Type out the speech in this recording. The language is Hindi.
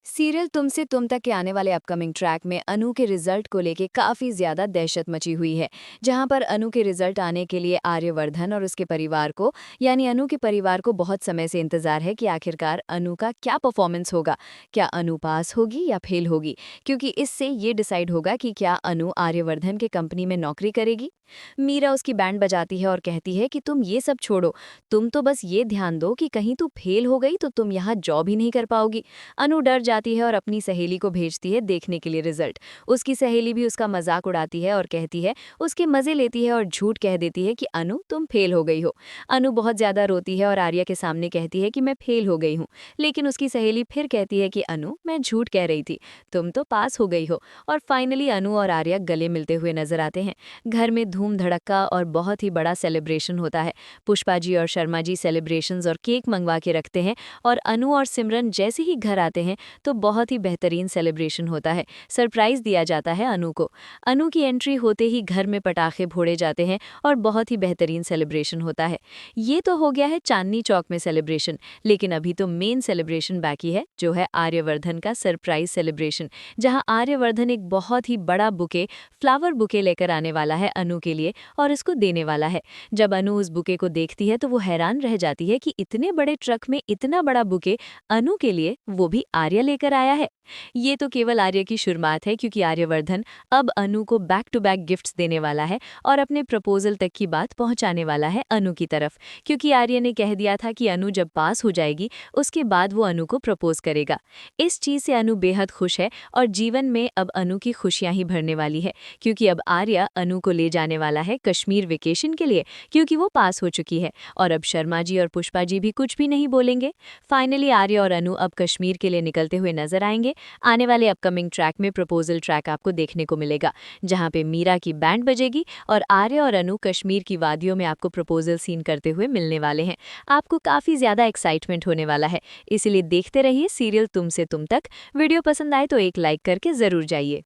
सीरियल तुमसे तुम तक के आने वाले अपकमिंग ट्रैक में अनु के रिजल्ट को लेके काफी ज्यादा दहशत मची हुई है। जहां पर अनु के रिजल्ट आने के लिए आर्यवर्धन और उसके परिवार को यानी अनु के परिवार को बहुत समय से इंतजार है कि आखिरकार अनु का क्या परफॉर्मेंस होगा। क्या अनु पास होगी या फेल होगी, क्योंकि इससे ये डिसाइड होगा कि क्या अनु आर्यवर्धन के कंपनी में नौकरी करेगी। मीरा उसकी बैंड बजाती है और कहती है कि तुम ये सब छोड़ो, तुम तो बस ये ध्यान दो कि कहीं तू फेल हो गई तो तुम यहाँ जॉब ही नहीं कर पाओगी। अनु डर जाती है और अपनी सहेली को भेजती है देखने के लिए रिजल्ट। उसकी सहेली भी उसका मजाक उड़ाती है और कहती है, उसके मजे लेती है और झूठ कह देती है कि अनु तुम फेल हो गई हो। अनु बहुत ज्यादा रोती है और आर्या के सामने कहती है कि मैं फेल हो गई हूँ। लेकिन उसकी सहेली फिर कहती है कि अनु मैं झूठ कह रही थी, तुम तो पास हो गई हो। और फाइनली अनु और आर्या गले मिलते हुए नजर आते हैं। घर में धूम धड़क्का और बहुत ही बड़ा सेलिब्रेशन होता है। पुष्पा जी और शर्मा जी सेलिब्रेशंस और केक मंगवा के रखते हैं और अनु और सिमरन जैसे ही घर आते हैं तो बहुत ही बेहतरीन सेलिब्रेशन होता है। सरप्राइज दिया जाता है अनु को। अनु की एंट्री होते ही घर में पटाखे फोड़े जाते हैं और बहुत ही बेहतरीन सेलिब्रेशन होता है। ये तो हो गया है चांदनी चौक में सेलिब्रेशन, लेकिन अभी तो मेन सेलिब्रेशन बाकी है, जो है आर्यवर्धन का सरप्राइज सेलिब्रेशन, जहां आर्यवर्धन एक बहुत ही बड़ा बुके, फ्लावर बुके लेकर आने वाला है अनु के लिए और इसको देने वाला है। जब अनु उस बुके को देखती है तो वो हैरान रह जाती है कि इतने बड़े ट्रक में इतना बड़ा बुके अनु के लिए, वो भी आर्य लेकर आया है। ये तो केवल आर्य की शुरुआत है, क्योंकि आर्यवर्धन अब अनु को बैक टू बैक गिफ्ट्स देने वाला है और अपने प्रपोजल तक की बात पहुंचाने वाला है अनु की तरफ, क्योंकि आर्य ने कह दिया था कि अनु जब पास हो जाएगी उसके बाद वो अनु को प्रपोज करेगा। इस चीज से अनु बेहद खुश है और जीवन में अब अनु की खुशियां ही भरने वाली है, क्योंकि अब आर्य अनु को ले जाने वाला है कश्मीर वेकेशन के लिए, क्योंकि वो पास हो चुकी है। और अब शर्मा जी और पुष्पा जी भी कुछ भी नहीं बोलेंगे। फाइनली आर्य और अनु अब कश्मीर के लिए निकलते हुए नजर आएंगे। आने वाले अपकमिंग ट्रैक में प्रपोजल ट्रैक आपको देखने को मिलेगा, जहां पे मीरा की बैंड बजेगी और आर्य और अनु कश्मीर की वादियों में आपको प्रपोजल सीन करते हुए मिलने वाले हैं। आपको काफी ज्यादा एक्साइटमेंट होने वाला है, इसीलिए देखते रहिए सीरियल तुमसे तुम तक। वीडियो पसंद आए तो एक लाइक करके जरूर जाइए।